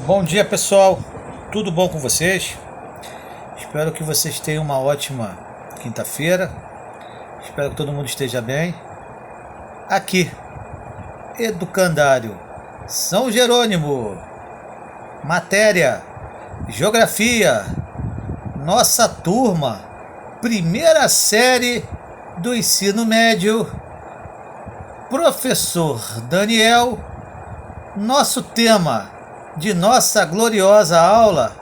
Bom dia, pessoal. Tudo bom com vocês? Espero que vocês tenham uma ótima quinta-feira. Espero que todo mundo esteja bem. Aqui, Educandário São Jerônimo. Matéria: Geografia. Nossa turma, primeira série do ensino médio. Professor Daniel. Nosso tema de nossa gloriosa aula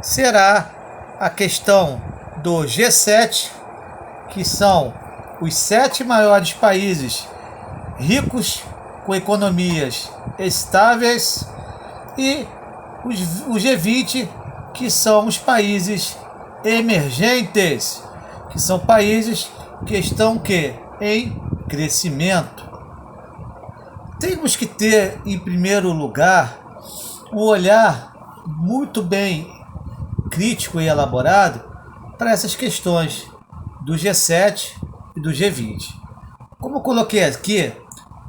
será a questão do G7, que são os 7 maiores países ricos com economias estáveis, e o G20, que são os países emergentes, que são países que estão em crescimento. Temos que ter, em primeiro lugar, um olhar muito bem crítico e elaborado para essas questões do G7 e do G20. Como eu coloquei aqui,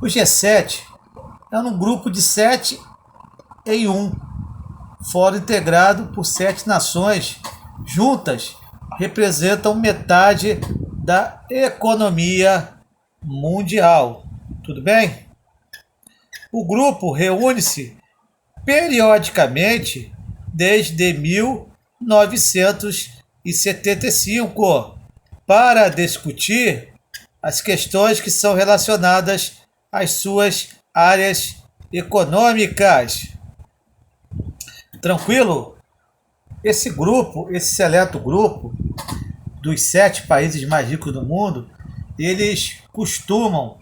o G7 é um grupo de 7 em 1, fórum integrado por 7 nações juntas, representam metade da economia mundial. Tudo bem? O grupo reúne-se periodicamente desde 1975 para discutir as questões que são relacionadas às suas áreas econômicas. Tranquilo? Esse seleto grupo dos 7 países mais ricos do mundo, eles costumam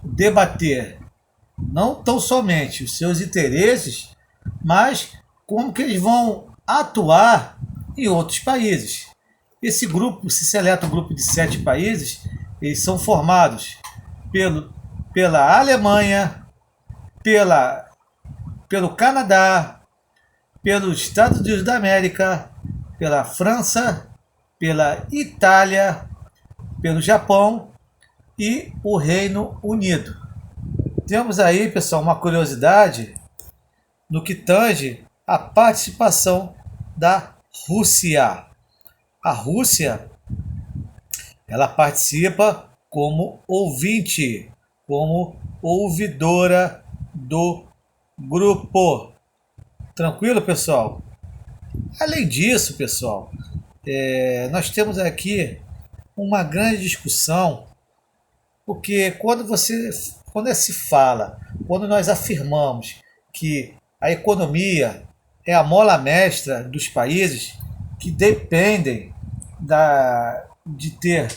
debater não tão somente os seus interesses, mas como que eles vão atuar em outros países. Esse seleto grupo de 7 países, eles são formados pela Alemanha, pelo Canadá, pelos Estados Unidos da América, pela França, pela Itália, pelo Japão e o Reino Unido. Temos aí, pessoal, uma curiosidade no que tange a participação da Rússia. A Rússia, ela participa como ouvinte, como ouvidora do grupo. Tranquilo, pessoal? Além disso, pessoal, nós temos aqui uma grande discussão, porque quando nós afirmamos que a economia é a mola mestra dos países que dependem de ter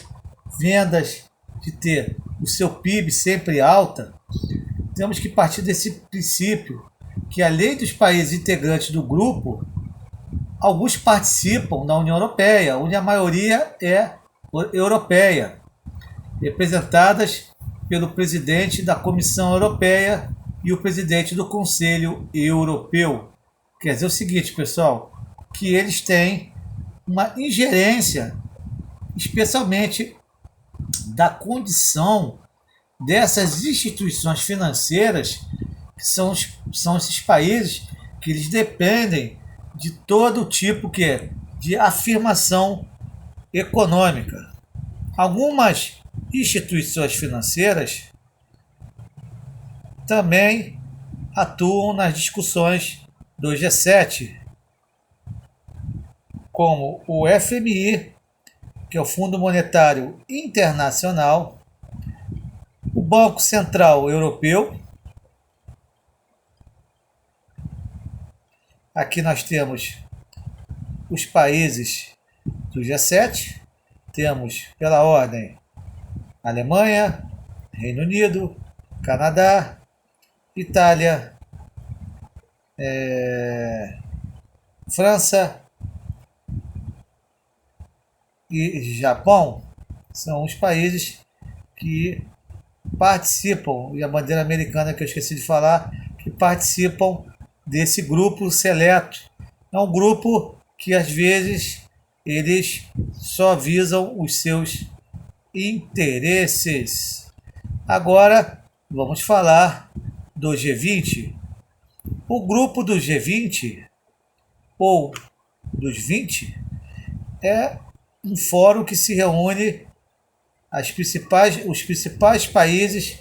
vendas, de ter o seu PIB sempre alta, temos que partir desse princípio que, além dos países integrantes do grupo, alguns participam da União Europeia, onde a maioria é europeia, representadas pelo presidente da Comissão Europeia e o presidente do Conselho Europeu. Quer dizer o seguinte, pessoal, que eles têm uma ingerência, especialmente da condição dessas instituições financeiras, que são esses países que eles dependem de todo tipo de afirmação econômica. Algumas instituições financeiras também atuam nas discussões do G7, como o FMI, que é o Fundo Monetário Internacional, o Banco Central Europeu. Aqui nós temos os países do G7, temos pela ordem Alemanha, Reino Unido, Canadá, Itália, França e Japão. São os países que participam, e a bandeira americana que eu esqueci de falar, que participam desse grupo seleto. É um grupo que às vezes eles só visam os seus interesses. Agora vamos falar do G20. O grupo do G20 ou dos 20, é um fórum que se reúne os principais países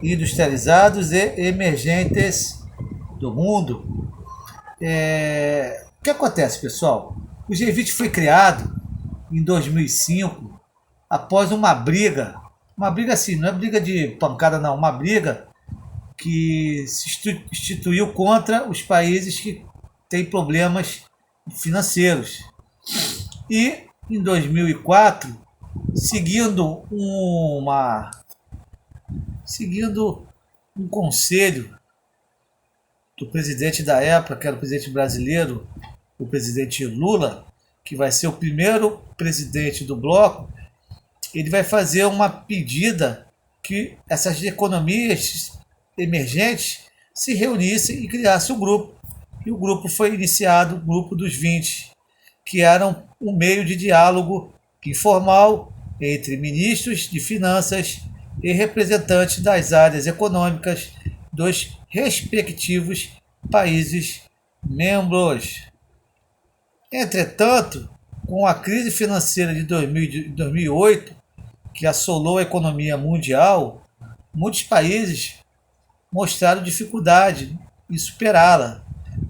industrializados e emergentes do mundo. O que acontece, pessoal? O G20 foi criado em 2005 após uma briga assim, não é briga de pancada não, uma briga que se instituiu contra os países que têm problemas financeiros. E em 2004, seguindo um conselho do presidente da época, que era o presidente brasileiro, o presidente Lula, que vai ser o primeiro presidente do bloco, ele vai fazer uma pedida que essas economias emergentes se reunissem e criassem um grupo. E o grupo foi iniciado, o Grupo dos 20, que era um meio de diálogo informal entre ministros de finanças e representantes das áreas econômicas dos respectivos países membros. Entretanto, com a crise financeira de 2008, que assolou a economia mundial, muitos países mostraram dificuldade em superá-la.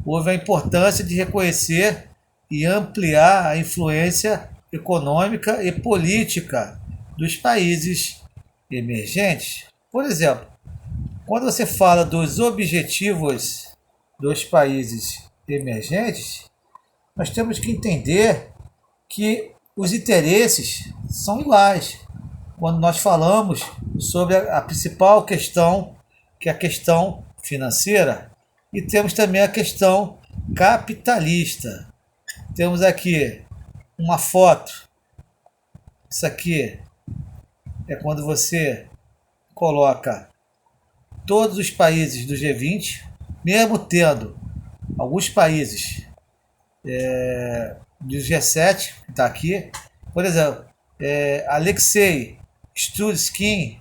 Houve a importância de reconhecer e ampliar a influência econômica e política dos países emergentes. Por exemplo, quando você fala dos objetivos dos países emergentes, nós temos que entender que os interesses são iguais. Quando nós falamos sobre a principal questão, que é a questão financeira, e temos também a questão capitalista. Temos aqui uma foto. Isso aqui é quando você coloca todos os países do G20, mesmo tendo alguns países do G7, que está aqui. Por exemplo, Alexei Studskin,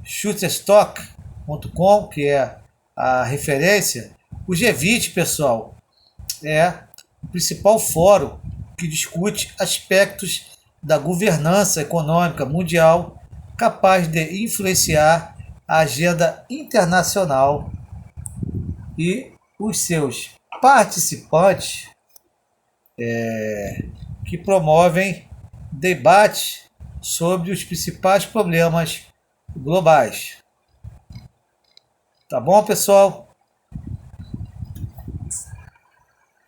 Shutterstock.com, que é a referência. O G20, pessoal, é o principal fórum que discute aspectos da governança econômica mundial capaz de influenciar a agenda internacional, e os seus participantes que promovem debates sobre os principais problemas globais. Tá bom, pessoal?